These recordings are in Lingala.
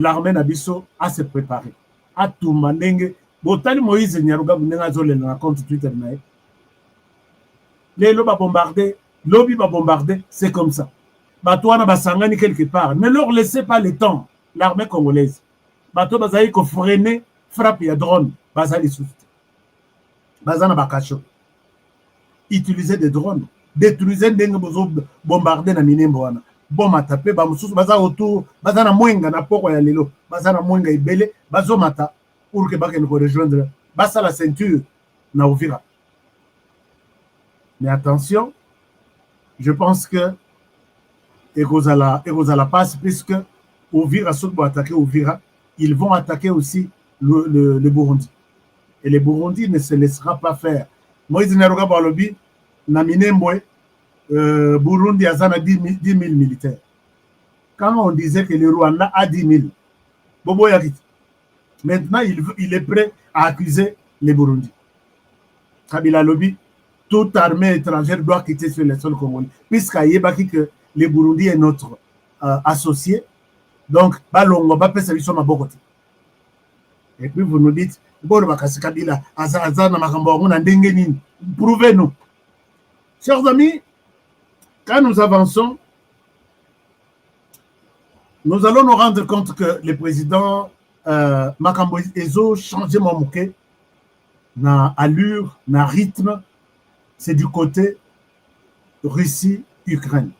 l'armée Nabiso a se préparé. A tout mandenge. Botali Moïse Nyaruga Bunenga Zole na compte Twitter nae. Les lobes bombardés, lobby va bombarder, c'est comme ça. Batouana Basangani quelque part. Ne leur laissez pas le temps, l'armée congolaise. Bato Bazaï ko freiner, frappe ya drone, Bazali Soufti. Bazana Bakacho. Utiliser des drones, détruisez des bombarder na minemboana. Bombe à taper, Bamoussous, Baza autour, Bazana Mwenga, na poko ya lelo, Bazana Mwenga ibele, Bazomata, pour que Baken ko rejoindre, Basa la ceinture, na Ouvira. Mais attention, je pense que Egozala passe, puisque Ouvira, ceux qui vont attaquer Ouvira, ils vont attaquer aussi le Burundi. Et le Burundi ne se laissera pas faire. Moïse Naruga Balobi, Naminemboe, Burundi a 10 000 militaires. Quand on disait que le Rwanda a 10 000, Bobo Yakit, maintenant il est prêt à accuser les Burundi. Kabila Lobi, toute armée étrangère doit quitter sur les sols congolais, puisqu'il y a que le Burundi est notre associé. Donc, Balongo, Bapé, ça lui sommes à Bogoté. Et puis vous nous dites, prouvez-nous. Chers amis, quand nous avançons, nous allons nous rendre compte que le président Makambo Ezo changé mon mouquet, na allure, na rythme, c'est du côté Russie-Ukraine.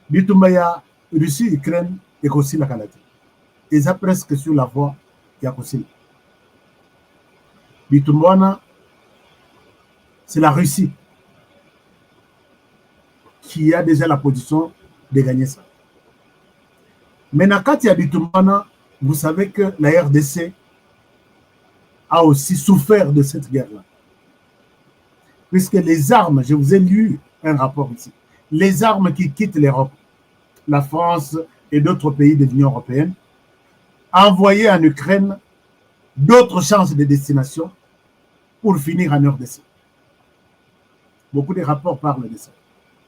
Bitumbaya, Russie-Ukraine et aussi la Canada. Et ça presque sur la voie Yakosila. Bitumbwana, c'est la Russie qui a déjà la position de gagner ça. Mais Nakati Bitumbwana, vous savez que la RDC a aussi souffert de cette guerre-là. Puisque les armes, je vous ai lu un rapport ici, les armes qui quittent l'Europe, la France et d'autres pays de l'Union européenne, envoyées en Ukraine d'autres chances de destination pour finir en RDC. Beaucoup de rapports parlent de ça.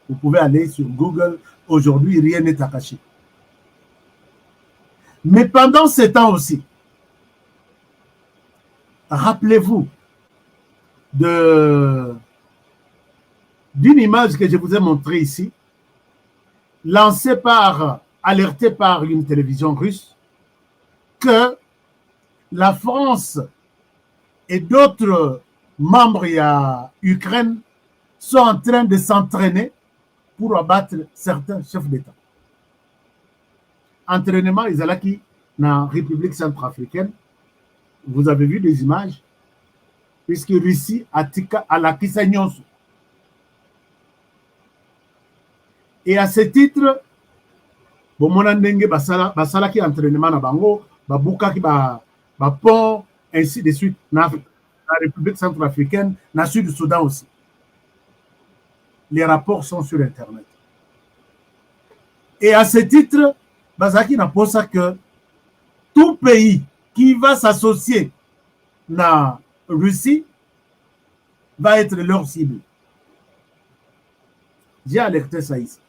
Vous pouvez aller sur Google, aujourd'hui, rien n'est à cacher. Mais pendant ce temps aussi, rappelez-vous d'une image que je vous ai montrée ici, alertée par une télévision russe, que la France et d'autres membres de l'Ukraine sont en train de s'entraîner pour abattre certains chefs d'État. Entraînement, ils allaient qui dans la République centrafricaine. Vous avez vu des images, puisque Russie a tika à la Kisanyonsu. Et à ce titre, Bomonandenge basala qui entraînement na bango, babuka qui ba pont, ainsi de suite, dans la République centrafricaine, dans le sud du Soudan aussi. Les rapports sont sur Internet. Et à ce titre, Bazaki n'a pas ça que tout pays qui va s'associer à la Russie va être leur cible. J'ai alerté ça ici.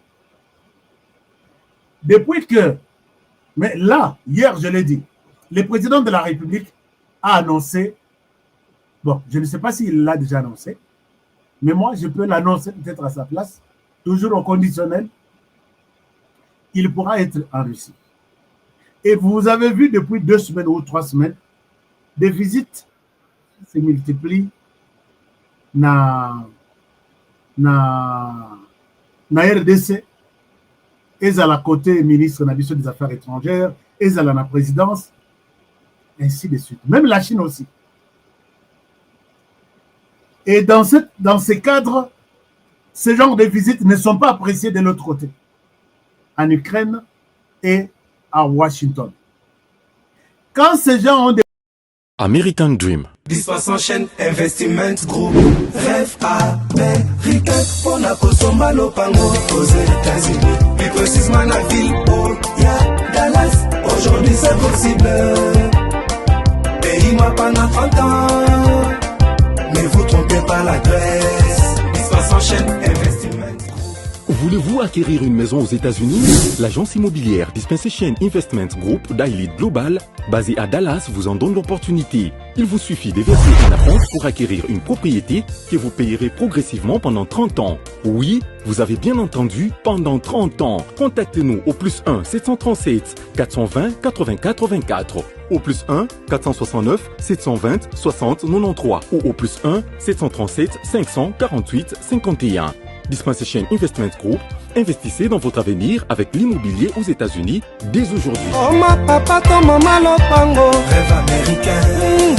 Depuis que, mais là, hier je l'ai dit, le président de la République a annoncé, bon, je ne sais pas s'il l'a déjà annoncé, mais moi je peux l'annoncer peut-être à sa place, toujours au conditionnel, il pourra être en Russie. Et vous avez vu depuis 2 semaines ou 3 semaines, des visites se multiplient na RDC, et à la côté ministre des Affaires étrangères, et à la présidence, ainsi de suite. Même la Chine aussi. Et dans ce cadre, ce genre de visites ne sont pas appréciées de l'autre côté, en Ukraine et à Washington. Quand ces gens ont des American Dream. Dispassant chaîne Investment Group. Rêve américain pour la Kosomba Lopango aux États-Unis. Plus précisément la ville où il y a Dallas. Aujourd'hui c'est possible. Pays-moi pendant 30 ans. Ne vous trompez pas l'adresse. Dispassant chaîne Investment Group. Voulez-vous Voulez-vous acquérir une maison aux États-Unis? L'agence immobilière Dispensation Investment Group d'Elite Global, basée à Dallas, vous en donne l'opportunité. Il vous suffit de verser un acompte pour acquérir une propriété que vous payerez progressivement pendant 30 ans. Oui, vous avez bien entendu, pendant 30 ans. Contactez-nous au +1 737 420 80 84, au +1 469 720 60 93 ou au +1 737 548 51. Dispensation Investment Group, investissez dans votre avenir avec l'immobilier aux États-Unis dès aujourd'hui. Oh ma papa, ton maman lopango. Rêve américain.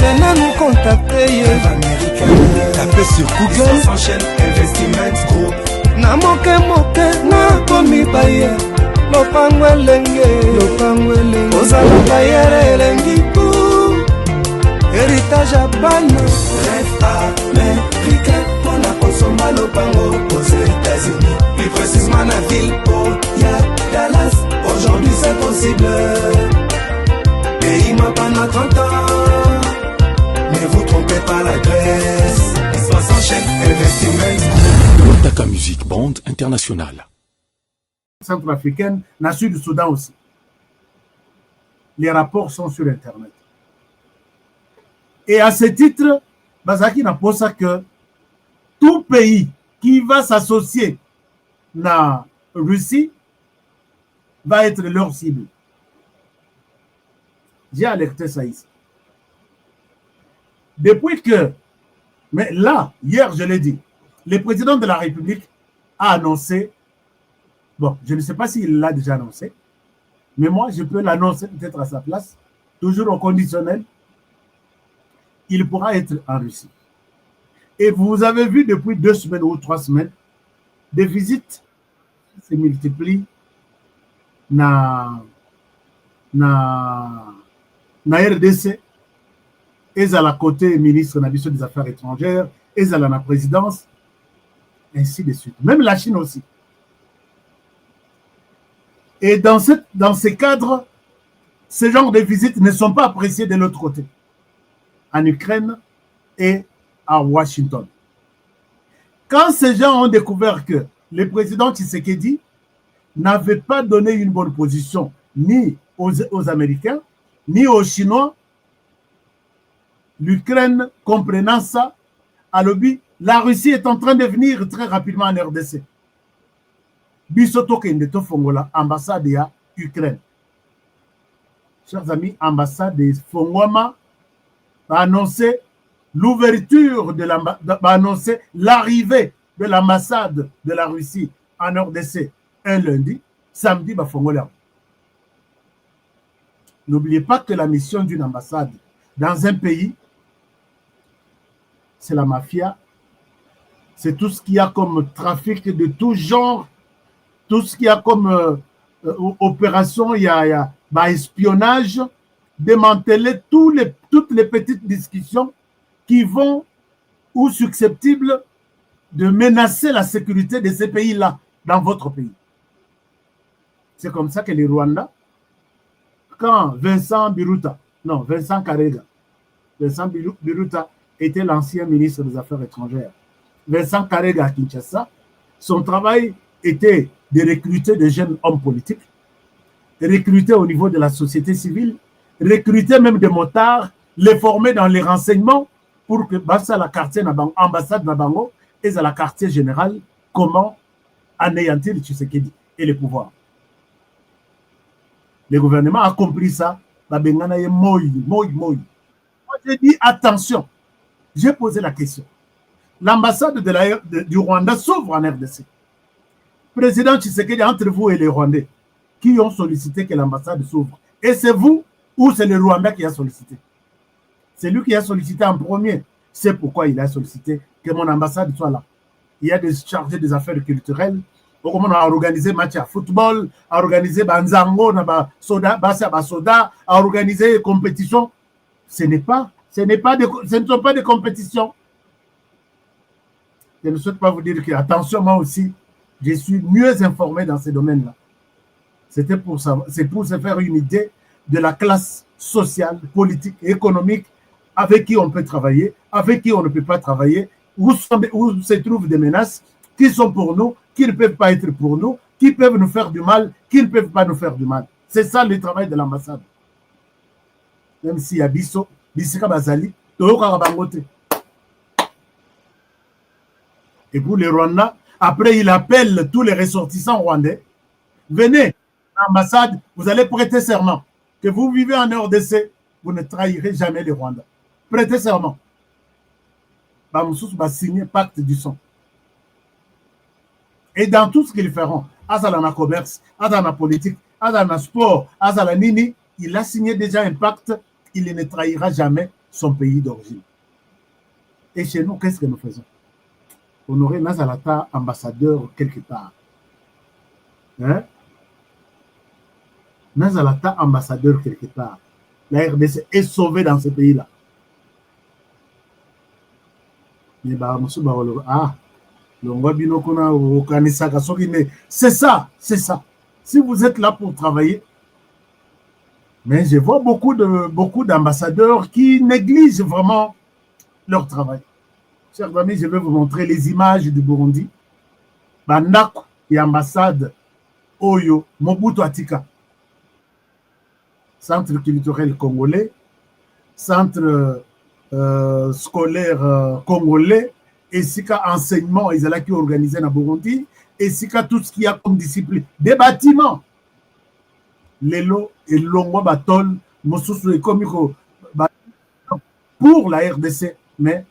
Venez nous contacter. Rêve américain. Tapez sur Google. S'enchaîne Investment Group. Na moke moke na komi baye. Lopango elenge. Lopango elenge. Ozala bayere elengi pou. Héritage à bana. Rêve américain. On a consommé lopango aux États-Unis. Plus précisément la ville Dallas. Aujourd'hui c'est possible. Pays m'a pendant 30 ans. Ne vous trompez pas l'adresse. Soit s'enchaîne Investment. Taka Music Band International. Centrafricaine, la Sud du Soudan aussi. Les rapports sont sur Internet. Et à ce titre, Bazaki n'a pas ça que tout pays qui va s'associer à la Russie va être leur cible. J'ai alerté ça ici. Depuis que, mais là, hier je l'ai dit, le président de la République a annoncé, bon, je ne sais pas s'il l'a déjà annoncé, mais moi je peux l'annoncer peut-être à sa place, toujours au conditionnel, il pourra être en Russie. Et vous avez vu depuis 2 semaines ou 3 semaines, des visites se multiplient na RDC, et à la côté ministre des Affaires étrangères, et à la présidence, ainsi de suite. Même la Chine aussi. Et dans ces cadres, ce genre de visites ne sont pas appréciées de l'autre côté, en Ukraine et à Washington. Quand ces gens ont découvert que le président Tshisekedi n'avait pas donné une bonne position ni aux Américains, ni aux Chinois, l'Ukraine comprenant ça, à l'objet, la Russie est en train de venir très rapidement en RDC. Bisoto Kendeto Fongola, ambassade à Ukraine. Chers amis, ambassade de Fongoma a annoncé l'ouverture de annoncer l'arrivée de l'ambassade de la Russie en RDC un lundi, samedi, Bafongola. N'oubliez pas que la mission d'une ambassade dans un pays, c'est la mafia, c'est tout ce qu'il y a comme trafic de tout genre, tout ce qu'il y a comme opération, il y a espionnage, démanteler toutes les petites discussions qui vont ou susceptibles de menacer la sécurité de ces pays-là dans votre pays. C'est comme ça que les Rwandais, quand Vincent Biruta était l'ancien ministre des Affaires étrangères, Vincent Karega à Kinshasa, son travail était de recruter des jeunes hommes politiques, de recruter au niveau de la société civile, recruter même des motards, les former dans les renseignements pour que Bassa la quartier ambassade Nabango et à la quartier général comment anéantir Tshisekedi et le pouvoir. Le gouvernement a compris ça. Moi, j'ai dit attention. J'ai posé la question. L'ambassade du Rwanda s'ouvre en RDC. Président Tshisekedi, entre vous et les Rwandais, qui ont sollicité que l'ambassade s'ouvre? Et c'est vous ou c'est le Rwanda qui a sollicité? C'est lui qui a sollicité en premier. C'est pourquoi il a sollicité que mon ambassade soit là. Il y a des chargés des affaires culturelles. On a organisé match à football, a organisé Banzango, Soda, a organisé compétition. Ce ne sont pas des compétitions. Je ne souhaite pas vous dire que, attention, moi aussi, je suis mieux informé dans ces domaines-là. C'est pour se faire une idée de la classe sociale, politique et économique avec qui on peut travailler, avec qui on ne peut pas travailler, où se trouvent des menaces qui sont pour nous, qui ne peuvent pas être pour nous, qui peuvent nous faire du mal, qui ne peuvent pas nous faire du mal. C'est ça le travail de l'ambassade. Même s'il y a Bisso, Bissika Bazali, Toyoka Bangote. Et pour les Rwandais, après il appelle tous les ressortissants rwandais, venez à l'ambassade, vous allez prêter serment. Que vous vivez en RDC, vous ne trahirez jamais les Rwandais. Prêtez serment. Bamoussous va signer pacte du sang. Et dans tout ce qu'ils feront, Azalana commerce, Azalana politique, Azalana sport, Azalana nini, il a signé déjà un pacte, il ne trahira jamais son pays d'origine. Et chez nous, qu'est-ce que nous faisons? Honoré Nazalata, ambassadeur quelque part. Hein? Nazalata, ambassadeur quelque part. La RDC est sauvée dans ce pays-là. Mais c'est ça, c'est ça. Si vous êtes là pour travailler, mais je vois beaucoup d'ambassadeurs qui négligent vraiment leur travail. Chers amis, je vais vous montrer les images du Burundi. Bandako et ambassade Oyo, Mobutu Atika. Centre culturel congolais, centre scolaire congolais, et si enseignement, ils allaient qui organisé dans Burundi, et si tout ce qu'il y a comme discipline, des bâtiments. Lelo et Longwa Batol, Mosusu et Komiko, pour la RDC, mais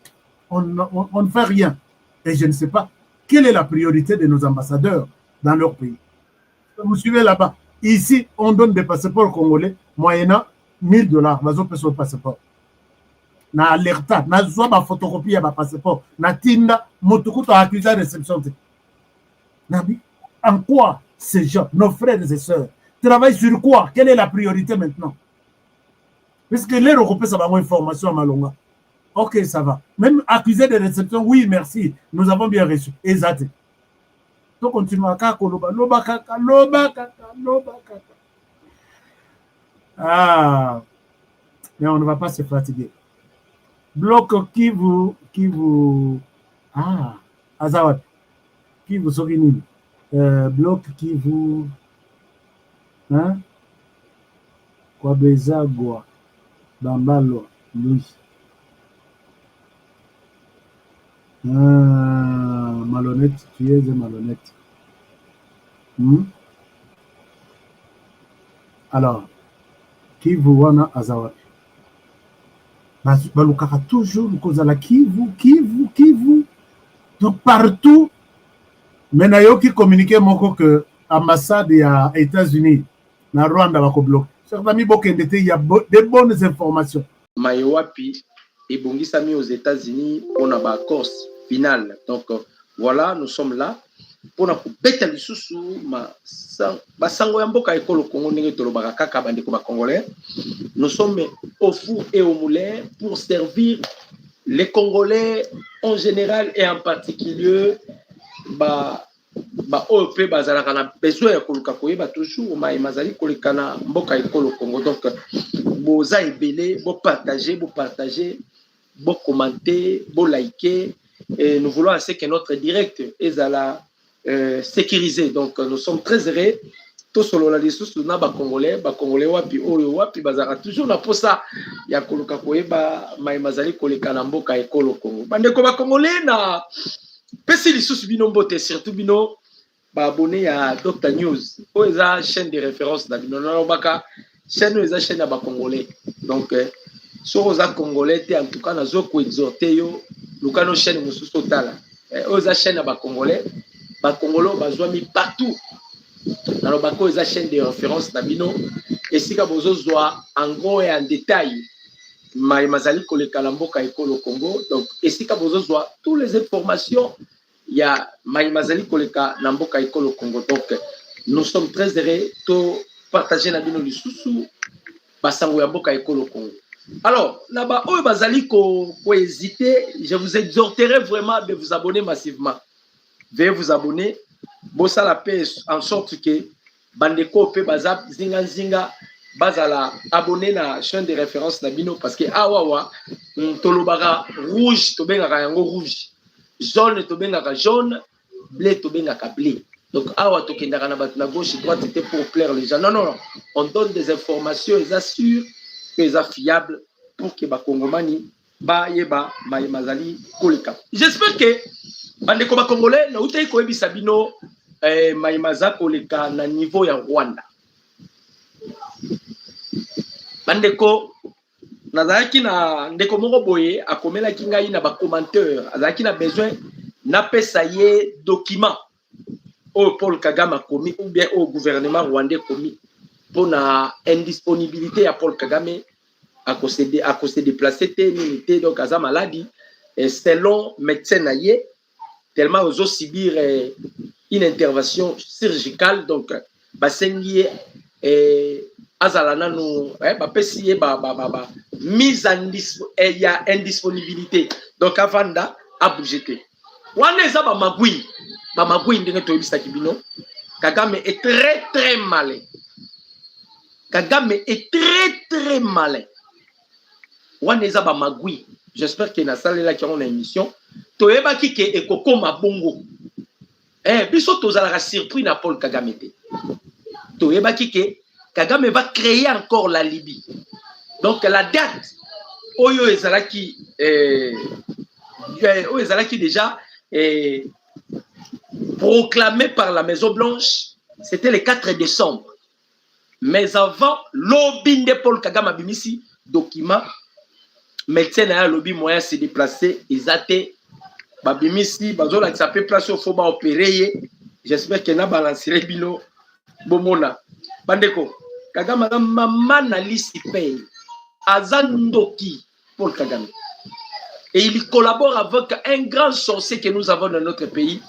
on ne fait rien. Et je ne sais pas quelle est la priorité de nos ambassadeurs dans leur pays. Vous suivez là-bas. Ici, on donne des passeports congolais, moyennant $1000. Bazo peut son passeport. Na alerta, na soit ma photocopie à ma passeport, na tinda, motokuto accusé de réception. En quoi ces gens, nos frères et sœurs, travaillent sur quoi? Quelle est la priorité maintenant? Parce que les Européens, ça va avoir une formation à Malonga. Ok, ça va. Même accusé de réception, oui, merci, nous avons bien reçu. Exact. Donc, continuons à loba kaka. Ah, mais on ne va pas se fatiguer. Bloc qui vous, ah, Azawad, qui vous sorinine. Bloc qui vous, hein, Kwabeza Goa, Bambalo, Louis. Malhonnête, tu es malhonnête. Alors, qui vous wana Azawad? Balukaka toujours kozala qui vous. Donc partout, maintenant qui communique moko que ambassade ya États-Unis na Rwanda bako bloqué. Chers amis, il y a de bonnes informations. Mayowapi ebongisami aux États-Unis on a ba course finale. Donc voilà, nous sommes là pour na kubeta lisusu ba sango ya mboka ekolo Congo ndenge tolobaka kaka bandeko ba congolais. Nous sommes au four et au moulin pour servir les Congolais en général et en particulier OEP bazalaka na besoin ya koluka koyeba toujours mazali kolekana mboka ekolo Congo. Donc boza ebele bo partager, bo commenter, bo liker, et nous voulons assez que notre direct ezala sécurisé. Donc nous sommes très heureux. Tout solo la lisusu na ba congolais wapi oyo wapi bazaka toujours na posa ya koluka koyeba mazali kolekana mboka ekolo Congo. Bandeko ba congolais na pesi lisusu bino mbote, surtout bino ba abonné à Dr News. O eza chaîne de référence na bino na baka chaîne eza chaîne ya ba congolais. Donc so oza congolais te en tout cas nazo ko exhorter yo lukano chaîne mususu tala. O eza chaîne ya ba congolais bazwa mi partout. Dans le bako eza chaîne de référence na bino et sika bozozwa en gros et en détail mazali koleka na mboka ekolo Congo. Donc esika bozozwa toutes les informations ya mazali koleka na mboka ekolo Congo. Donc nous sommes très heureux to partager na bino lisusu basango ya mboka ekolo Congo. Alors là-bas oyo bazali ko hésiter, je vous exhorterai vraiment de vous abonner massivement. Veuillez vous abonner. Bossa la paix en sorte que bandeko pe bazap zinga bazala abonné na chaîne de référence na bino parce que awawa tolobaka rouge to bengaka yango rouge, jaune to bengaka jaune, bleu to bengaka bleu. Donc, awa tokendaka na bato na gauche et droite, c'était pour plaire les gens. Non, non, non. On donne des informations, ils assurent que ils sont fiables pour que Bakongomani ba yeba mazali koleka. J'espère que bandeko ba Congolais na utai ko ebisa bino maza koleka na niveau ya Rwanda. Bandeko nazaki na ndeko moko boye akomela kingai na ba commentateur, azaki na besoin na pesa ye document au Paul Kagame a commis ou bien au gouvernement rwandais commis pour la indisponibilité à Paul Kagame à cause de déplacer tes donc à sa maladie et selon médecin naïe tellement aux autres subir une intervention chirurgicale donc basengié et azalana nous bapesié mise en il y a indisponibilité donc avanda a bougé wana eza ba magui ndenge toyebisa kibino Kagame est très très malin. Kagame est très très malin. Wana eza ba magui. J'espère que na salle là qui on a une émission toyeba ki ke ekoko mabongo. Biso tozala surpris na Paul Kagame te. Toyeba ki ke Kagame va créer encore la Libye. Donc la date oyo ezalaki déjà proclamé par la Maison Blanche, c'était le 4 décembre. Mais avant, lobby de Paul Kagame abimisi document, médecin a lobby moyen se déplacer, ils attaient, babimisi, bazola qui s'appelle place au faut opérer. J'espère qu'il n'a balancé les bino bomona. Bandeko, Kagame a maman na liste paye, azandoki Paul Kagame. Et il collabore avec un grand sorcier que nous avons dans notre pays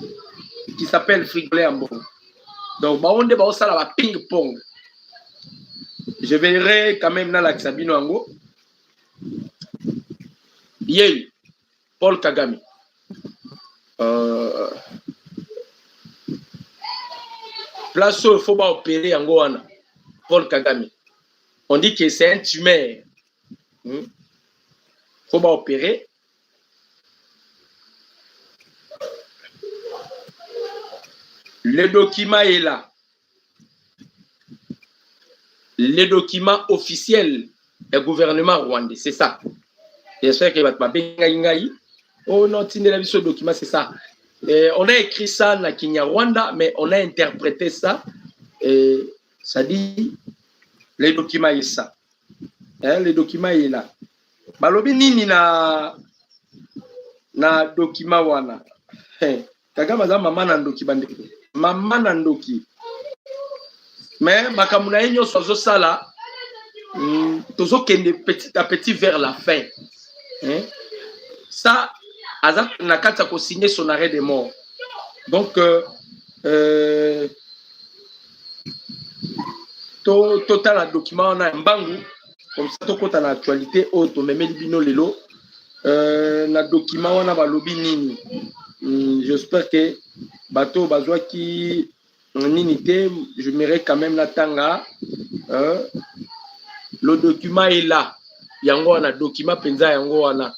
qui s'appelle Frigolé Ambo. Donc, on débat ça la ping-pong. Je verrai quand même dans la Sabino Ango. Yé, Paul Kagame. Place où il faut pas opérer Ango, Paul Kagame. On dit que c'est un tumeur. Il faut pas opérer. Le document est là. Le document officiel du gouvernement rwandais, c'est ça. J'espère qu'il va pas bien. Oh non, ce document, c'est ça. On a écrit ça dans Kenya Rwanda, mais on a interprété ça. Ça dit, le document est ça. Le document est là. Balobi nini na document wana. Kagame za mama na ndoki bandeko. Mama na ndoki. Mais makamuna enyo sozo sala tozo kende petit à petit vers la fin. Ça azak na kata ko signer son arrêt de mort. Donc total un document on a mbangu comme ça to kota na actualité auto memeli bino lelo na document on a balobi nini. J'espère que bateau bazwa qui unité, je m'irai quand même la tanga. Le document est là. Yango na document penza yango wana.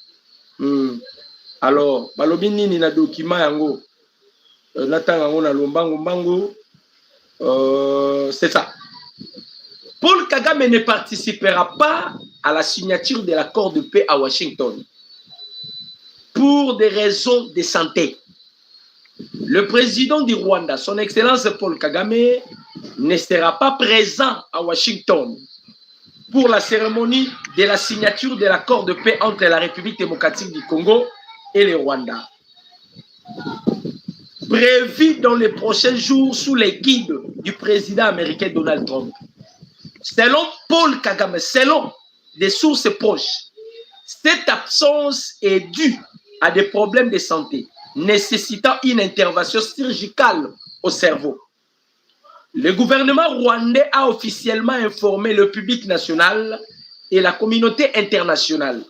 Alors, balobi nini na document yango. Na tanga ngo na lombango mbango. C'est ça. Paul Kagame ne participera pas à la signature de l'accord de paix à Washington. Pour des raisons de santé. Le président du Rwanda, son Excellence Paul Kagame, ne sera pas présent à Washington pour la cérémonie de la signature de l'accord de paix entre la République démocratique du Congo et le Rwanda. Prévu dans les prochains jours sous les guides du président américain Donald Trump. Selon Paul Kagame, selon des sources proches, cette absence est due à des problèmes de santé nécessitant une intervention chirurgicale au cerveau. Le gouvernement rwandais a officiellement informé le public national et la communauté internationale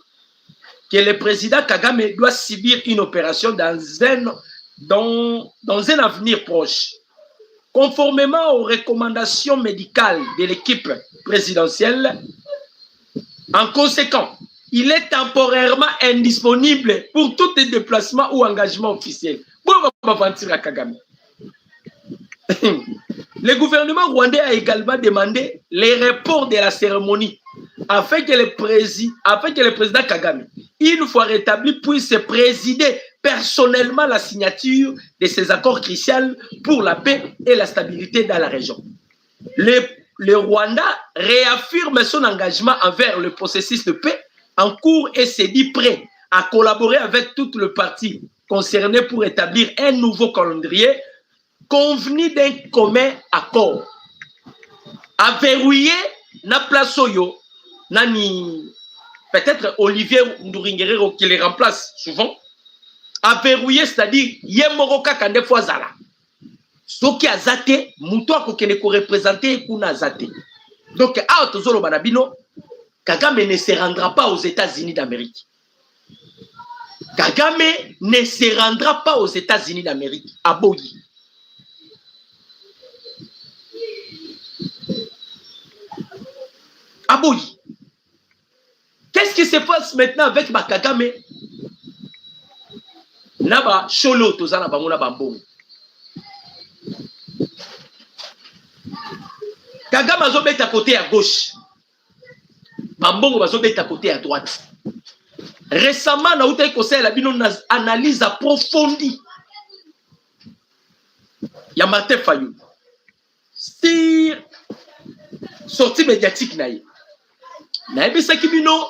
que le président Kagame doit subir une opération dans un avenir proche. Conformément aux recommandations médicales de l'équipe présidentielle, en conséquence, il est temporairement indisponible pour tout déplacement ou engagement officiel. Le gouvernement rwandais a également demandé les reports de la cérémonie afin que le président Kagame, une fois rétabli, puisse présider personnellement la signature de ces accords cruciaux pour la paix et la stabilité dans la région. Le Rwanda réaffirme son engagement envers le processus de paix en cours et se dit prêt à collaborer avec toutes les parties concernées pour établir un nouveau calendrier convenu d'un commun accord. À verrouiller na place oyo, nani peut-être Olivier Nduringerero qui les remplace souvent. À verrouiller, c'est-à-dire yemoko kaka nde fois zala. Soki azate, muto akokene ko représenter kuna azate. Donc a tozolo banabino, Kagame ne se rendra pas aux États-Unis d'Amérique. Kagame ne se rendra pas aux États-Unis d'Amérique. Aboyi. Aboyi. Qu'est-ce qui se passe maintenant avec Kagame? Naba Cholo tozana bangona bambongo. Kagame azobeta à côté à gauche. Bambongo bazobeta à côté à droite. Récemment, na outai conseil la bino analyse approfondie. Ya Martin Fayou. Sur sortie médiatique naïe. Naïbe Sakibino.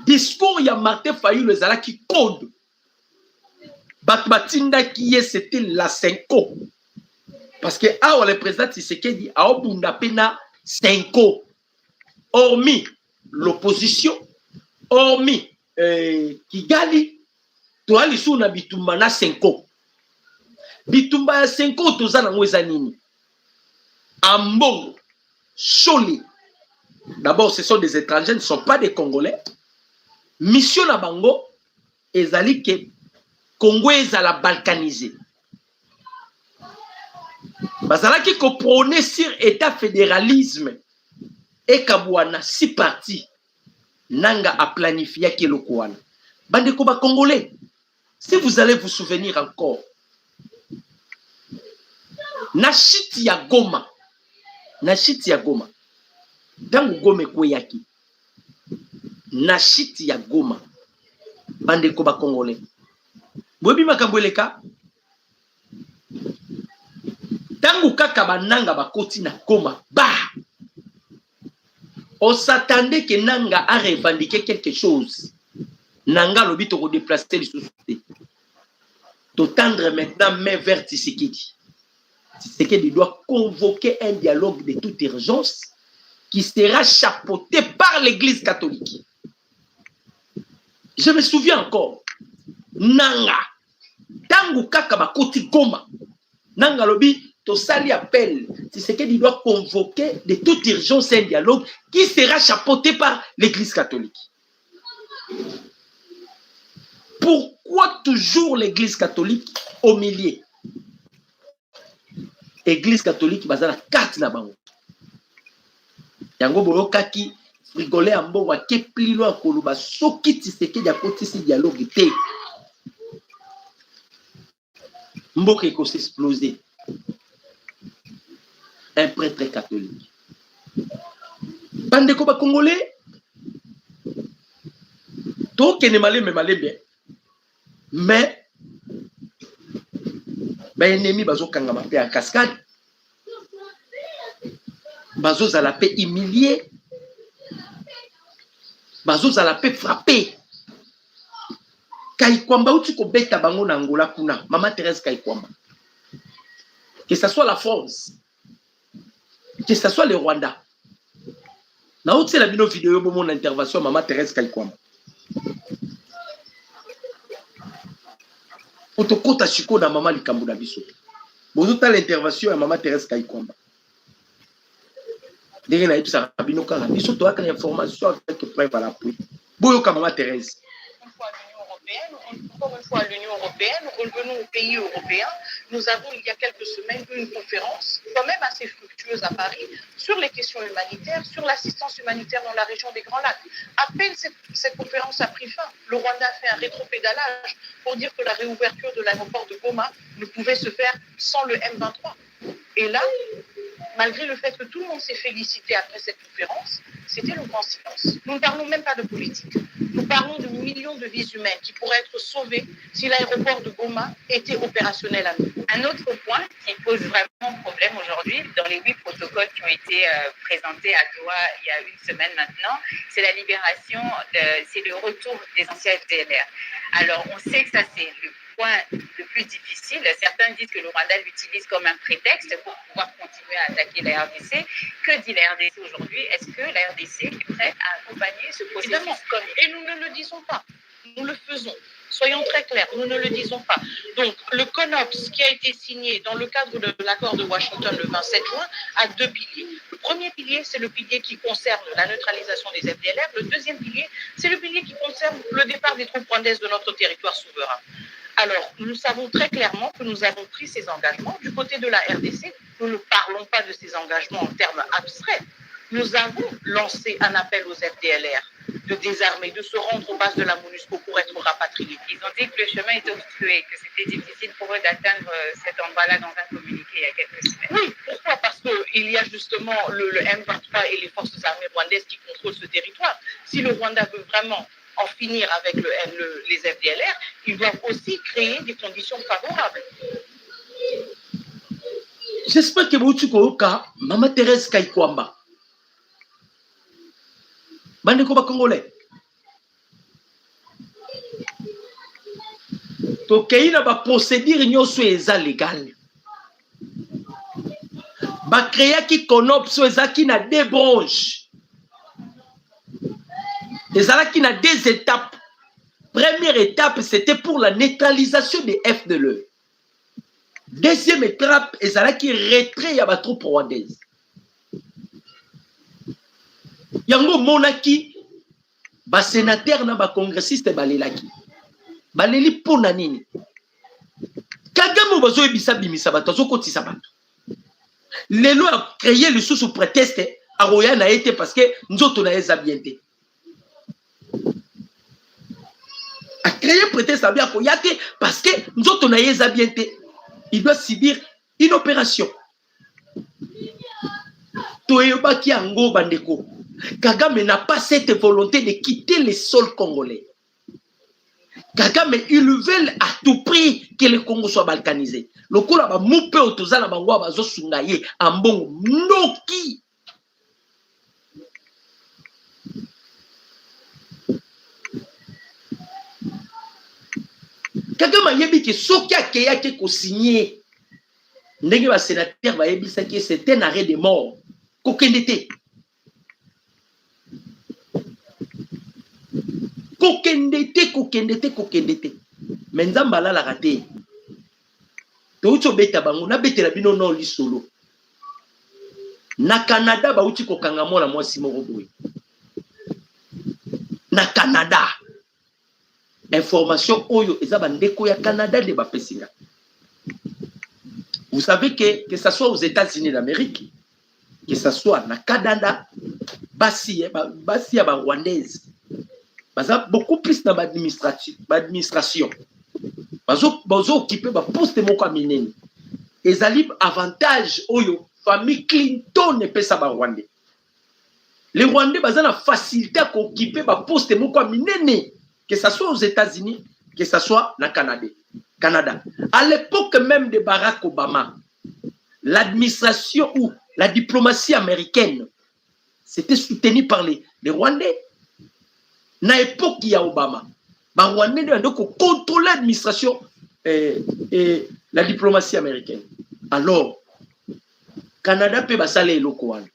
Discours ya Martin Fayou le zala qui code. Batmatinda qui est c'était la 5. Parce que le président Tshisekedi a obunda pena 5. Hormis l'opposition, hormis Kigali, toi lisu na bitumba na 5. Bitumba ya 5 toza na ngweza nini? Ambongo, Choli. D'abord, ce sont des étrangers, ce ne sont pas des Congolais. Mission na bango, ezali ke Congo ezala balkanisé. Bazalaki ko prôner sur état fédéralisme et kabouana 6 partis nanga a planifié ki lokwana. Bande ko ba Congolais. Si vous allez vous souvenir encore, na chiti ya Goma, dangu Gome kweyaki, na chiti ya Goma, bande ko ba Congolais. Bobi makambweleka, tangu kaka bananga bakoti na Goma, on s'attendait que Nanga a revendiqué quelque chose. Nanga lobi to redéplacer les sociétés. To tendre maintenant main vers Tshisekedi. Tshisekedi doit convoquer un dialogue de toute urgence qui sera chapeauté par l'Église catholique. Je me souviens encore. Nanga. Tangu kaka bakoti Goma. Nanga lobi to sali appel. Tshisekedi doit convoquer de toute urgence un dialogue qui sera chapeauté par l'Église catholique. Pourquoi toujours l'Église catholique au milieu? Église catholique bazala 4 na bango. Yango boyokaki rigolé ambo wa keplilo akoluba soki Tshisekedi akotisi dialogue te. Mboka eko s'exploser. Un prêtre catholique. Bandeko ba Congolais. Toke ne malé bien. Mais ennemi bazo kangama pe en cascade. Bazo zala pe humilié. Bazo zala pe frappé. Kaikwamba uti ko beta bango na Angola kuna. Maman Thérèse Kaikwamba. Que ce soit la France, que ce soit le Rwanda. Na uti la bino vidéo bo mon intervention Maman Thérèse Kaikwamba. Otokota chiko na Maman Likambo na biso. Bozuta l'intervention ya Maman Thérèse Kaikwamba. Dès na ipsa bino kanga biso to aka information avec preuve à l'appui. Boyoka Maman Thérèse. européenne, encore une fois l'Union européenne, revenons aux pays européens. Nous avons il y a quelques semaines eu une conférence, quand même assez fructueuse à Paris, sur les questions humanitaires, sur l'assistance humanitaire dans la région des Grands Lacs. À peine cette conférence a pris fin, le Rwanda a fait un rétropédalage pour dire que la réouverture de l'aéroport de Goma ne pouvait se faire sans le M23. Et là, malgré le fait que tout le monde s'est félicité après cette conférence, c'était le grand silence. Nous ne parlons même pas de politique. Nous parlons de millions de vies humaines qui pourraient être sauvées si l'aéroport de Goma était opérationnel à nouveau. Un autre point qui pose vraiment problème aujourd'hui, dans les 8 protocoles qui ont été présentés à Doha il y a une semaine maintenant, c'est la libération, c'est le retour des anciens FDLR. Alors, on sait que ça, c'est le point le plus difficile. Certains disent que le Rwanda l'utilise comme un prétexte pour pouvoir continuer à attaquer la RDC. Que dit la RDC aujourd'hui? Est-ce que la RDC est prête à accompagner ce processus? Évidemment, et nous ne le disons pas, nous le faisons. Soyons très clairs, nous ne le disons pas. Donc, le CONOPS qui a été signé dans le cadre de l'accord de Washington le 27 juin a 2 piliers. Le premier pilier, c'est le pilier qui concerne la neutralisation des FDLR. Le deuxième pilier, c'est le pilier qui concerne le départ des troupes rwandaises de notre territoire souverain. Alors, nous savons très clairement que nous avons pris ces engagements. Du côté de la RDC, nous ne parlons pas de ces engagements en termes abstraits. Nous avons lancé un appel aux FDLR de désarmer, de se rendre aux bases de la MONUSCO pour être rapatriés. Ils ont dit que le chemin était obstrué, que c'était difficile pour eux d'atteindre cet endroit-là dans un communiqué il y a quelques semaines. Oui, pourquoi? Parce qu'il y a justement le M23 et les forces armées rwandaises qui contrôlent ce territoire. Si le Rwanda veut vraiment en finir avec les FDLR, ils doivent aussi créer des conditions favorables. J'espère que vous avez Maman Thérèse Kaikwamba. Bandeko ba Congolais. Tokei na ba procédure nyonso eza légal. Ba créer qui CONOPS ezaki na 2 branches. Ezalaki na 2 étapes. Première étape, c'était pour la neutralisation des FDLE. Deuxième étape, ezalaki retrait ya ba troupes rwandaises. Yango monaki ba sénateur na ba congressiste balelaki. Baleli pona nini? Kagame bazo ebisa bimisa bato zo kotisa bato. Lelo a créé le sous prétexte a roya na été parce que nzoto na eza bien té. A créé prétexte à bien koyate parce que nzoto na eza bien té. Il doit subir une opération. Toyobaki ango bandeko. Kagame n'a pas cette volonté de quitter les sols congolais. Kagame, ils veulent à tout prix que le Congo soit balkanisé. Le Congo va mouper au tozana bangwa bazo sungaye ambongo noki. Kagame yebi que soki akeya ke ko signer. Ndenge ba sénateur ba yebi ça que c'est un arrêt de mort. Kokendete. Kokendete. Menzamba la raté. Toucho beta bango na betela bino no li solo. Na Canada ba uti kokanga mona mwasi moko boye. Na Canada. Information oyo eza bandeko ya Canada de ba pesinga. Vous savez que ça soit aux États-Unis d'Amérique, que ça soit na Canada, basi ya ba rwandaise. Beaucoup plus dans l'administration. Ils occupé ba poste moko minene. Ezali avantage oyo famille Clinton ne peut pas Rwandais. Les Rwandais ont la facilité à occuper ba poste moko minene, que ce soit aux États-Unis, que ce soit au Canada. À l'époque même de Barack Obama, l'administration ou la diplomatie américaine c'était soutenu par les Rwandais. Na époque ya Obama, ba Rwandais ont contrôlé l'administration et la diplomatie américaine. Alors, Canada peut basale eloko wana.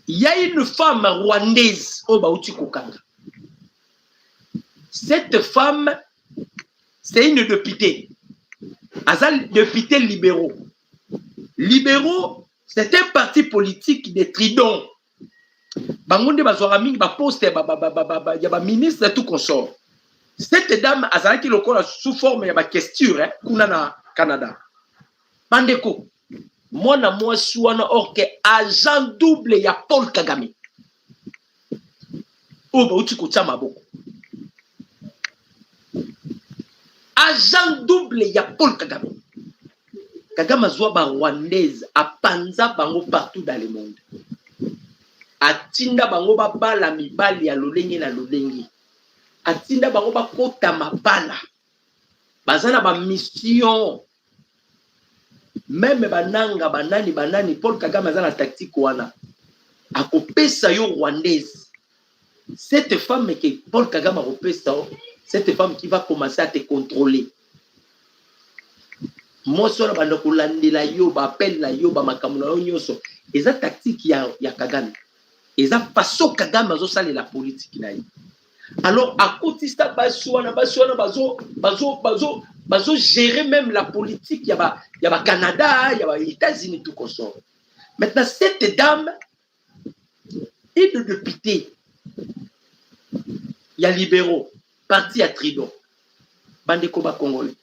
Il y a une femme rwandaise au Bauti Kokanga. Cette femme, c'est une députée. Azal députée libéraux. Libéraux, c'est un parti politique de Tridon. Bangonde bazora mingi ba poste ba ministre tout consort. Cette dame azalaki lokola sous forme ya ba question kuna na Canada. Bandeko mwana mwasi wana orke agent double ya Paul Kagame. Oba uti kotia maboko. Agent double ya Paul Kagame. Kagame azwa ba rwandaise apanza bango partout dans le monde. Atinda bango ba bala mibali ya lolenge na lolenge. Atinda bango ba kota mabala. Bazana ba mission. Même bananga banani Paul Kagame azana tactique wana. Akopesa yo rwandaise. Cette femme que Paul Kagame akopesa, cette femme qui va commencer à te contrôler. Moi seul banda kolandela yo ba appel la yo ba makamuna yo nyoso. Eza tactique ya Kagame. Eza façon Kagame azo sala la politique na ye. Alors à côté ça bazo gérer même la politique ya ba Canada, ya ba États-Unis tout consort. Maintenant cette dame est de député. Il y a libéraux, parti à Trudeau. Bande Koba Congolais.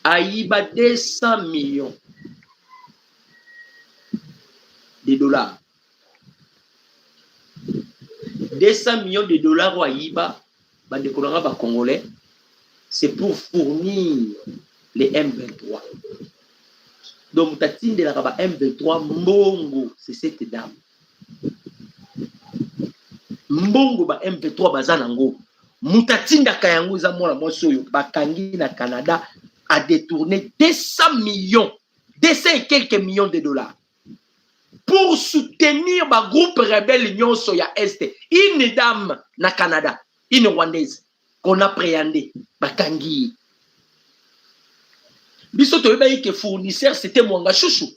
Aïba 200 millions de dollars. 200 millions de dollars au Aïba, Bande Koba Congolais, c'est pour fournir les M23. Donc, Tatine de la M23, Mbongo, c'est cette dame. Mbongo ba M23 bazanango. Mutatinda kayango za mwana mosoyo bakangi na Canada a détourné 200 millions, 200 et quelques millions de dollars pour soutenir ba groupe rebelle nyonso ya Est. Une dame na Canada, une rwandaise qu'on a préhendé bakangi. Biso to yeba yike fournisseur c'était Mwanga Chouchou.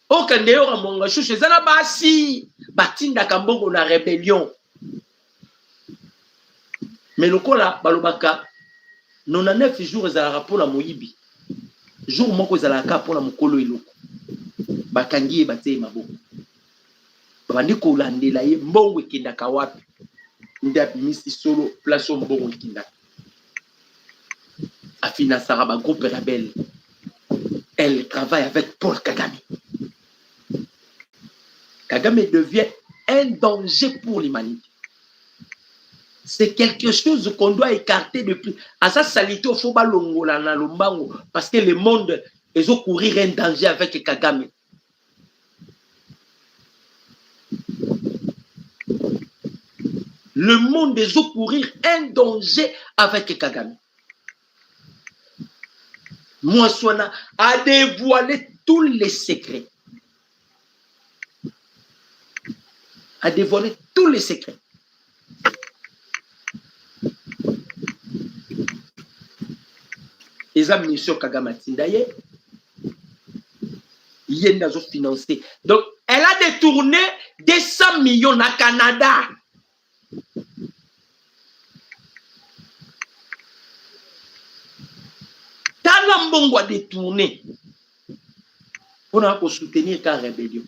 Okande yora Mwanga Chouchou zana basi batinda kambongo na rébellion. Mais le kola balobaka 99 jours ezalaka pona moyibi. Jour moko ezalaka pona mokolo eloko. Bakangi batie maboko. Bandi kolandela ye mbongo ekendaka wapi? Ndapi misi solo place mbongo ekendaka. Afina Saraba groupe rebelle. Elle travaille avec Paul Kagame. Kagame devient un danger pour l'humanité. C'est quelque chose qu'on doit écarter depuis. À ça, salité au Foba Longola na Lombango, parce que le monde est au courir un danger avec Kagame. Le monde est au courir un danger avec Kagame. Moi, Soana a dévoilé tous les secrets. A dévoilé tous les secrets. Les amis sur Kagame Tindaye, il y a financé. Donc, elle a détourné 200 millions au Canada. Talambongo a détourné pour soutenir la rébellion.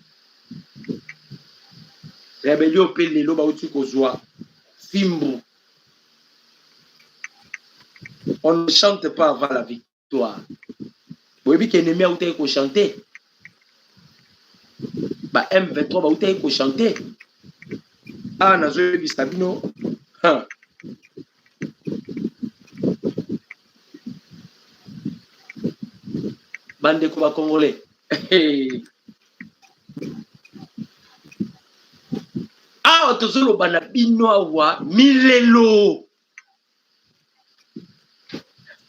Rébellion peut les loba outil kozwa Fimbo. On ne chante pas avant la victoire. Vous voyez qu'il y a un ennemi qui a chanté. Bah M23 ba outé ko chanter. Ah na zo bi Sabino. Bande ko ba Congolais. Ah tozolo bana bino awa milelo.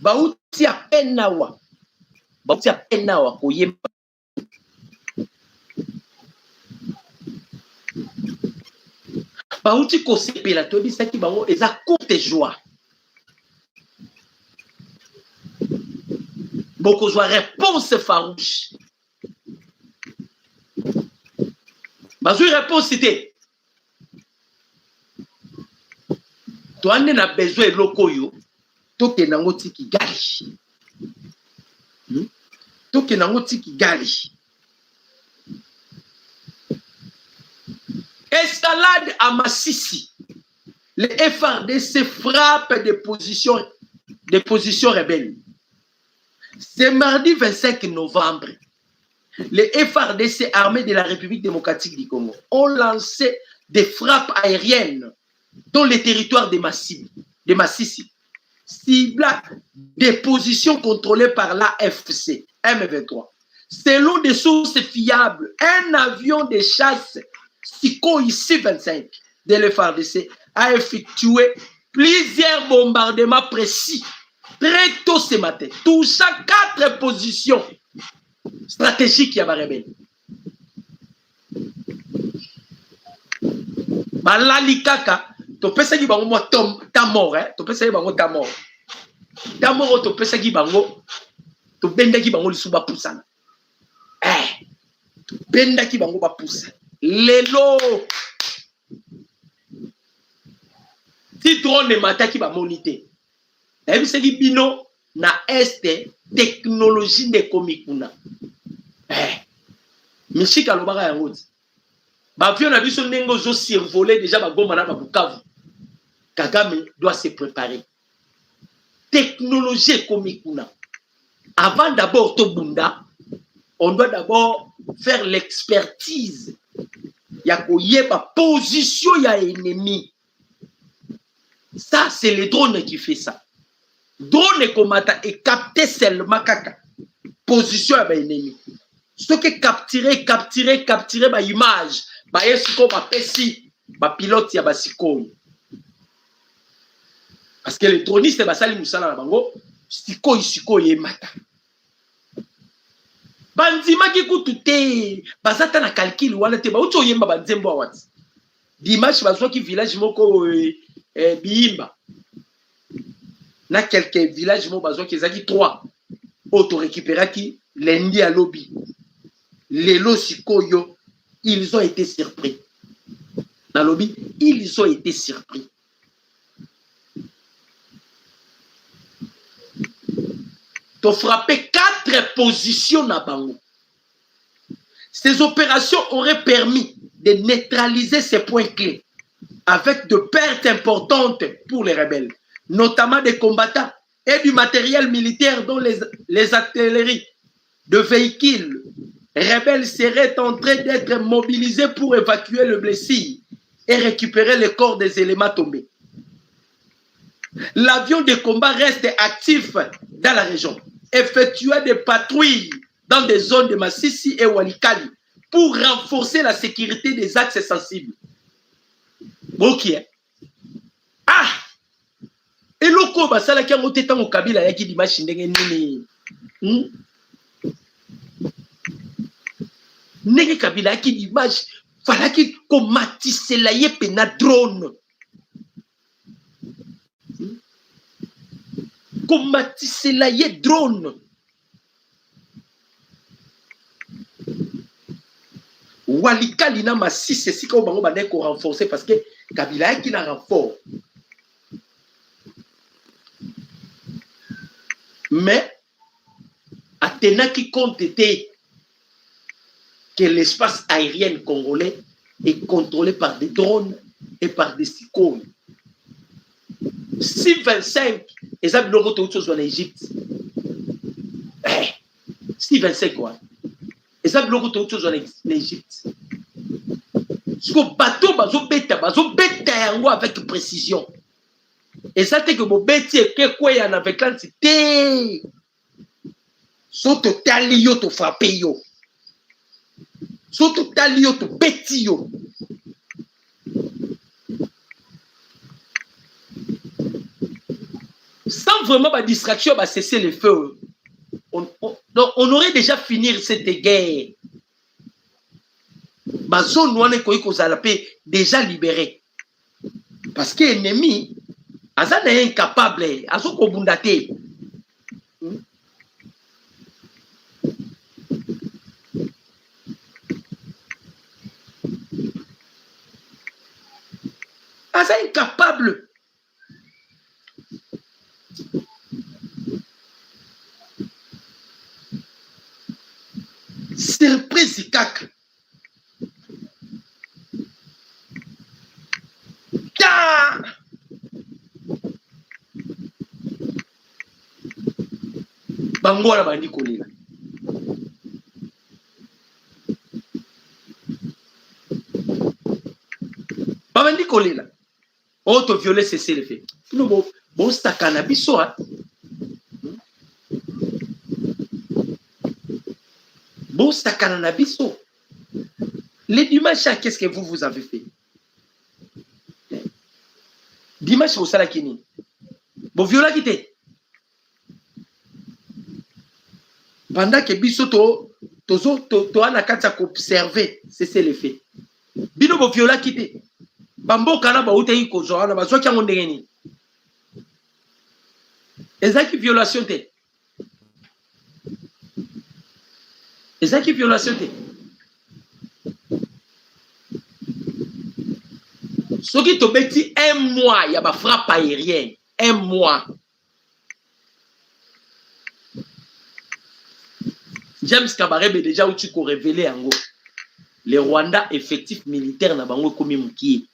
Bauti a penawa. Bauti a penawa koyemba. Bauti ko sepela to bisaki bango eza courte joie. Beaucoup de réponse farouche. Bazou réponse cité. Toi on a besoin de lokoyo. Toke nango tiki gali. Toke nango tiki gali. Escalade à Massissi. les FARDC frappent des positions rebelles. C'est mardi 25 novembre. Les FARDC armés de la République démocratique du Congo ont lancé des frappes aériennes dans les territoires de Massissi, ciblant des positions contrôlées par l'AFC M23. Selon des sources fiables, un avion de chasse Sukhoi Su-25 de l'FARDC a effectué plusieurs bombardements précis très tôt ce matin, touchant 4 positions stratégiques ya barebele. Balali kaka topesaki bango mwa ta mort, topesaki bango ta mort. Ta mort topesaki bango, tobendaki bango lisu bapusana. Tobendaki bango bapusa. Lelo ti drone mataki ba monité. Ebiseki bino na este technologie de komikuna. Mishika lobaka yango ti. Ba avion na biso ndenge zo survoler déjà ba Goma na ba Bukavu. Kagame doit se préparer. Technologie komikuna. Avant d'abord Tobunda, on doit d'abord faire l'expertise. Ya koyeba position ya ennemi. Ça, c'est les drones qui fait ça. Drone komata et capter seulement kaka. Position ya ennemi. Ce qui capturer ba image, ba esiko ba pesi, ba pilote ya ba sikoyo. Parce que les dronistes ba sali musala na bango, sikoyo emata. Bandima ki kutute, bazata na calcul wana te ba uto yemba banzembo awati. Dimanche bazwa ki village moko Bimba. Na quelques villages mo bazwa ki zaki 3 auto récupéraki lundi à lobby. Lelo sikoyo, ils ont été surpris. Na lobby, ils ont été surpris. Tu as frappé 4 positions na bango. Ces opérations auraient permis de neutraliser ces points clés avec de pertes importantes pour les rebelles, notamment des combattants et du matériel militaire dont les artilleries de véhicules rebelles seraient en train d'être mobilisés pour évacuer le blessé et récupérer le corps des éléments tombés. L'avion de combat reste actif dans la région, effectuant des patrouilles dans des zones de Massissi et Walikali pour renforcer la sécurité des axes sensibles. Ok. Ah! Et loko basala ki ngo teta ngo kabila yaki dimanche ndenge nini. Ndenge kabila yaki dimanche falaki komatisela ye pena drone. Komatisela ye drone. Walikali na Massissi c'est sika bango bande ko renforcer parce que kabila yaki na renfort. Mais Athéna qui compte était que l'espace aérien congolais est contrôlé par des drones et par des Sukhoi. Si 25 et ça biloko to chose en Égypte. Si 25 quoi. Et ça biloko to chose en Égypte. Ce que bateau bazo beta yango avec précision. Et ça c'est que mon bêtier que quoi y en avec l'entité. So total yo to frappé yo. So total yo to bêti yo. Sans vraiment ma distraction, bah cesser le feu. On aurait déjà fini cette guerre. Ma zone où on est déjà libéré. Parce que l'ennemi, Azan est incapable, Azan kobundate. Azan est incapable. Surprise kaka. bango wana bandi kolela. Bandi kolela. Auto violer cesser le fait. Nous bon stakana biso hein. Bon stakana na biso. Les dimanches, qu'est-ce que vous avez fait? Dimanche au salakini. Bon viola quitté. Pendant que biso to ana kata observer, c'est l'effet. Bino bo viola quitté. Bambo kana ba uteyi ko zo ana bazo kya ngondengeni. Ezaki violation te. Ezaki violation te. Ce qui te bêtit un mois, il y a ma frappe aérienne. Un mois. James Kabarebe déjà où tu peux révéler en gros. Les Rwandais effectifs militaires na bango komi mukie.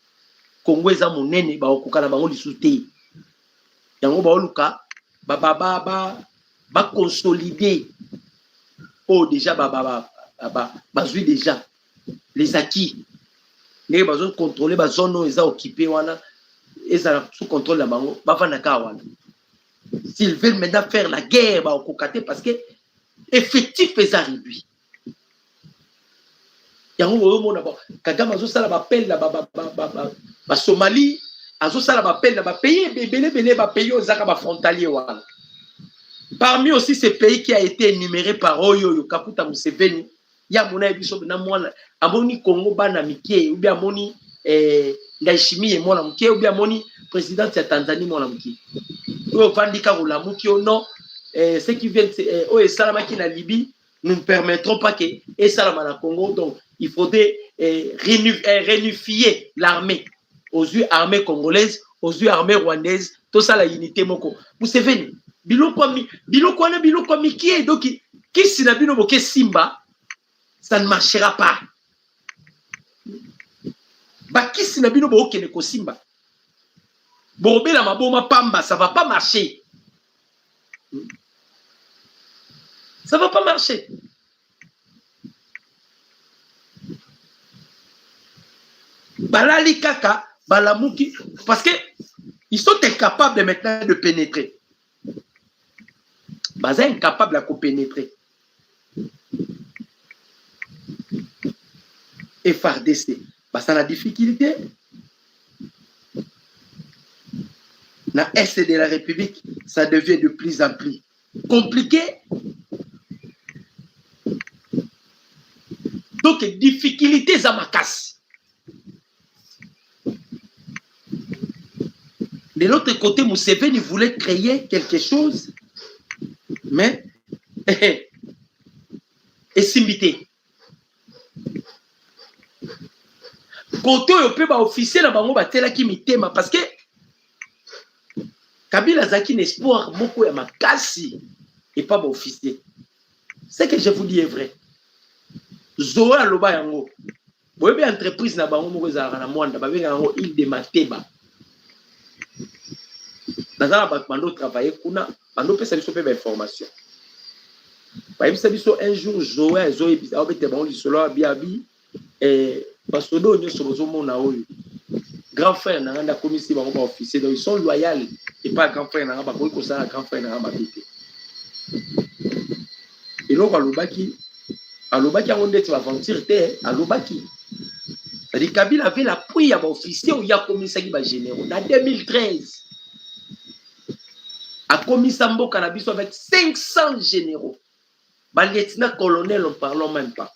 Congo eza monene ba okuka na bango lisute. Yango ba oluka ba consolider. Oh déjà bazui déjà les acquis. Les bazos contrôler ba zone eza occupé wana eza sous contrôle la bango ba vanaka wana. S'ils veulent maintenant faire la guerre ba okokate parce que effectif est réduit. Yango mona ba Kagame azo sala ba appel la ba Somalie azo sala ba appel la ba pays belé ba pays ozaka ba frontalier wana. Parmi aussi ces pays qui a été énuméré par Oyo Kaputa Museveni, il y a mon biso na mwana amoni Congo bana mikie ou bien amoni Ndayishimiye mwana mikie ou bien amoni président de Tanzanie mwana mikie. Ou vandika rolamuki ou non ceux qui viennent au Salamaki na Libye, nous ne permettrons pas que et Salama na Congo, donc il faudrait réunifier l'armée aux yeux armées congolaises, aux yeux armées rwandaises, tout ça la unité moko. Museveni biloko mikie donc qui si na bino boke simba ça ne marchera pas. Ba qui si na bino boke ne ko simba. Borobela maboma pamba ça va pas marcher. Ça va pas marcher. Balali kaka, balamuki, parce que ils sont incapables maintenant de pénétrer. Baza incapable à pénétrer. FARDC, bah ça la difficulté. Dans l'Est de la République, ça devient de plus en plus compliqué. Donc, difficultés à ma casse. De l'autre côté, Museveni voulait créer quelque chose, mais et s'imiter. Côté on peut pas officier la bango batela qui mitema parce que Kabila Zaki n'espoir beaucoup ya makasi et pas officier. Ce que je vous dis est vrai. Zoa loba yango. Boyebe entreprise na bango moko za na mwanda ba benga yango île de Mateba. Nazala ba bando travailler kuna bando pesa biso pe ba information. Ba yebisa biso un jour Zoa zo ebisa obete bango lisolo biabi basodo nyoso bozomona oyo. Grand frère na nganda komisi bango ba officier donc ils sont loyaux et pas grand frère na ngaba ko ko sala grand frère na ngaba bité. Et donc alobaki yango ndeti aventure te alobaki. C'est-à-dire Kabila avait l'appui à officier ou ya komisa ki ba généraux en 2013. A komisa mboka na biso avec 500 généraux. Ba lieutenant colonel on parlons même pas.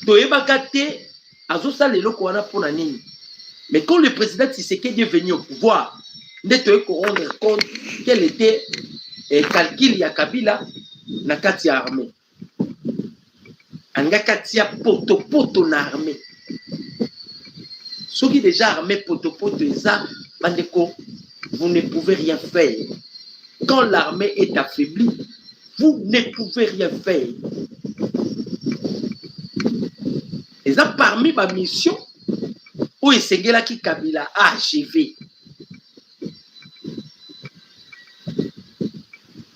Toyebaka te azosala eloko wana pona nini. Mais quand le président Tshisekedi est venu au pouvoir, nous devons rendre compte quel était le calcul ya Kabila na kati ya armée. Anga kati ya poto na armée. Ceux qui déjà armé poto eza bandeko, vous ne pouvez rien faire. Quand l'armée est affaiblie, vous ne pouvez rien faire. Et ça parmi ma mission où Esengela qui Kabila a achevé.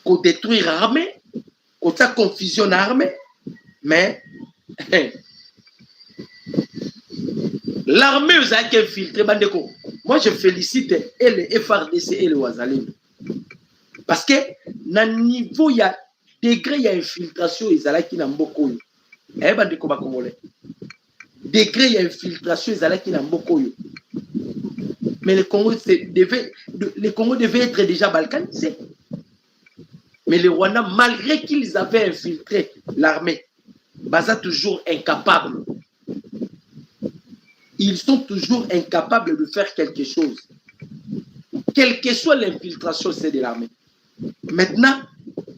qu'on détruire l'armée, qu'on a confusion l'armée, mais l'armée vous a infiltré. Moi je félicite et le FRDC et le Wazalendo. Parce que na niveau il y a degré il y a infiltration ezalaki na mbokoyo. Bandeko ba congolais. Degré il y a infiltration ezalaki na mbokoyo. Mais le Congo devait être déjà balkanisé. Mais les Rwandais, malgré qu'ils avaient infiltré l'armée, Baza toujours incapables. Ils sont toujours incapables de faire quelque chose. Quelle que soit l'infiltration, c'est de l'armée. Maintenant,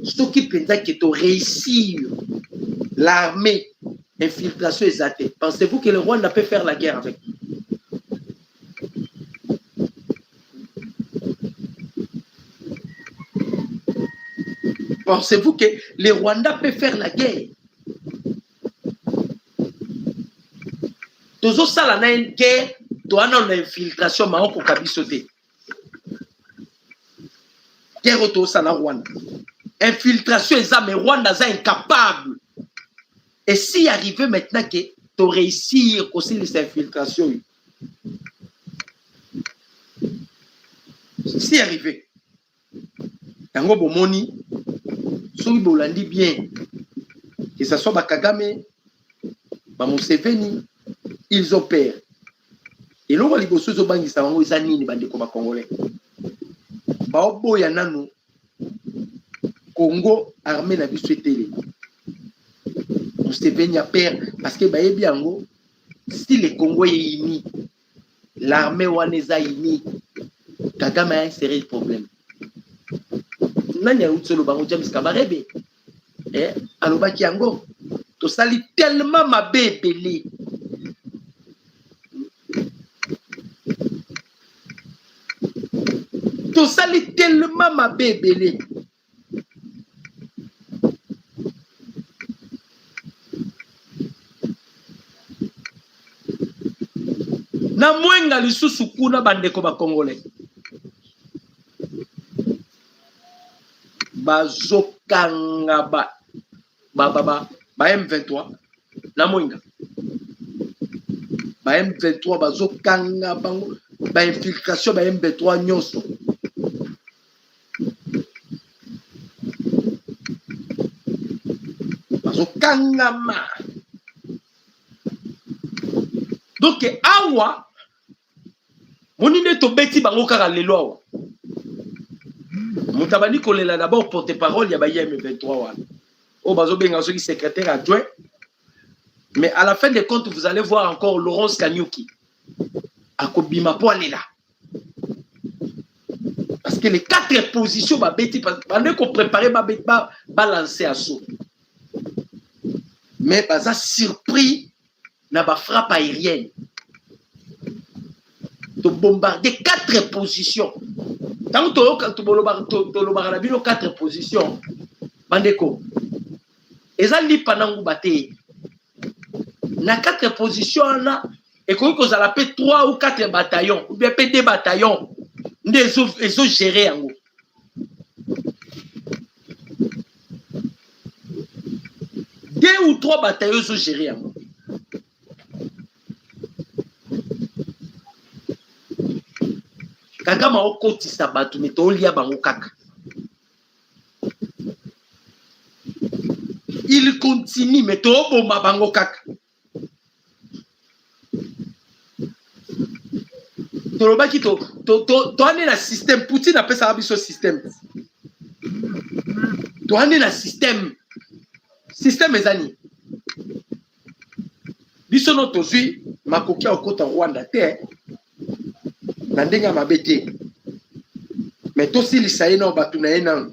ce qui peut dire que tu réussir l'armée, infiltration exacte. Pensez-vous que le Rwanda peut faire la guerre avec? Pensez-vous que les Rwandais peuvent faire la guerre? Toujours ça, la une guerre, tu as une infiltration, mais on peut pas sauter. Guerre autour ça, la Rwanda. Infiltration, mais Rwanda est incapable. Et si arrivé maintenant que tu réussir aussi les infiltrations, si arrivé, Tango Bomoni, Soui Bolandi bien, que ce soit Bakagame, Museveni, ils opèrent. Et l'on va les bosser au banc, ça va aux années, les bandits comme Congolais. Baobo Yanano, Congo, armée n'a vu souhaiter. Museveni a peur, parce que Bayebiango, si le Congo est uni, l'armée Wanesa est unie, Kagame a un sérieux problème. Nanya Utsolo Bango James Kabarebe. Aloba Kiango. To sali tellement ma bébé. To sali tellement ma bébé. Na mwenga lisusu kuna bandeko ba Congolais. Bazokanga ba M23 na mwenga ba M23 bazokanga bango ba infiltration ba M23 nyonso bazokanga ma. Donc awa monine to beti bango kaka lelo awa Moutabani kolela d'abord porte-parole ya ba M23 wana. Oh bazo benga soki secrétaire adjoint. Mais à la fin des comptes vous allez voir encore Laurence Kanyuki. Akobima po alela. Parce que les 4 positions ba beti pendant qu'on préparait ba lancer assaut. Mais baza surpris na ba frappe aérienne. De bombarder 4 positions. Tant que tu as 4 positions, Bandeko, et ça li panangu bate. Na 4 positions, et qu'on a 3 ou 4 bataillons, ou bien 2 bataillons, ils ont géré en haut. Deux ou 3 bataillons sont gérés en haut. Kagama okoti sabatu metolia bango kaka. Il continue meto bomba bango kaka. Tolobaki to ane na système Poutine appelle ça biso système. To ane na système ezani. Biso no tozui makoki okota Rwanda te. Nandenga mabete. Mais aussi les saïna batuna ena.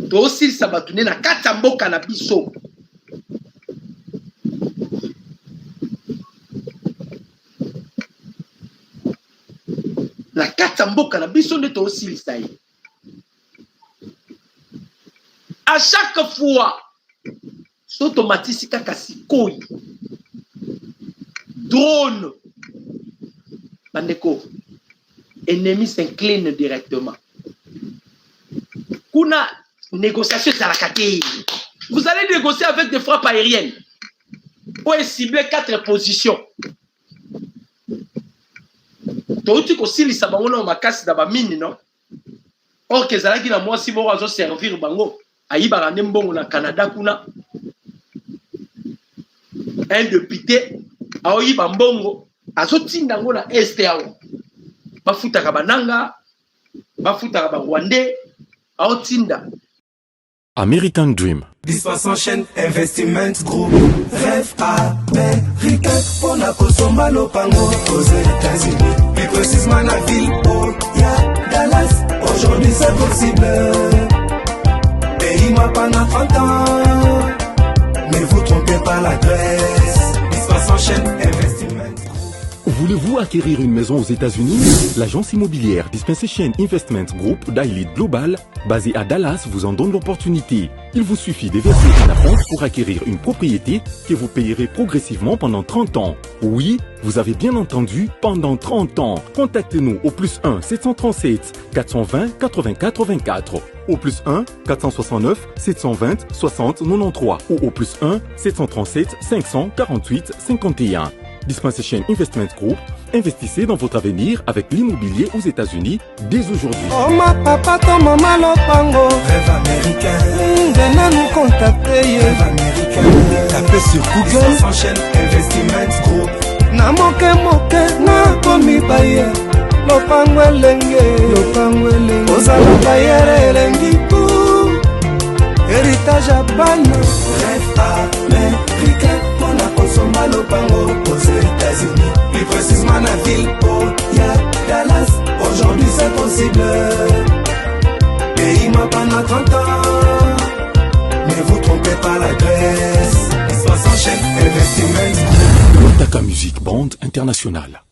To aussi sa batune na kata mboka na biso. La kata mboka na biso nde to aussi les saïna. À chaque fois s'automatise kaka sikoi. Drone. Bandeko, ennemi s'incline directement. kuna négociation Zarakate. Vous allez négocier avec des frappes aériennes. Pour cibler 4 positions. Donc, tu as dit que makasi da ba mine, non? Or que Zalaki na moi si bon azo servir bango. Aïba mbongo na Canada kuna. Un député a oyi bambongo azo tinda ngo na este awo. Bafuta kabananga, bafuta kabawande, a tinda. American Dream. Dispensation chaîne Investiment Group. Rêve américain pour la Kosomba Lopango aux États-Unis. Plus précisément la ville où y'a Dallas. Aujourd'hui c'est possible. Pays moi pendant 30 ans. Ne vous trompez pas l'adresse. Dispensation chaîne Investiment Group. Voulez-vous acquérir une maison aux États-Unis? L'agence immobilière Dispensation Investment Group d'Elite Global, basée à Dallas, vous en donne l'opportunité. Il vous suffit de verser un acompte pour acquérir une propriété que vous payerez progressivement pendant 30 ans. Oui, vous avez bien entendu, pendant 30 ans. Contactez-nous au +1 737 420 80 84, au +1 469 720 60 93 ou au +1 737 548 51. Dispensation Investment Group, investissez dans votre avenir avec l'immobilier aux États-Unis dès aujourd'hui. Oh ma papa, ton maman lopango. Rêve américain. Venez nous contacter. Rêve américain. Tapez sur Google. Dispensation Investment Group. Na moke na komi baye. Lopango elenge. Ozala baye elengi pou. Héritage abana. Rêve américain. Kosomba Lopango aux États-Unis, plus précisément la ville où y'a Dallas. Aujourd'hui c'est possible. Pays moi pendant 30 ans. Ne vous trompez pas l'adresse. Dispensation chaîne Investiment. Lotaka Music Band International.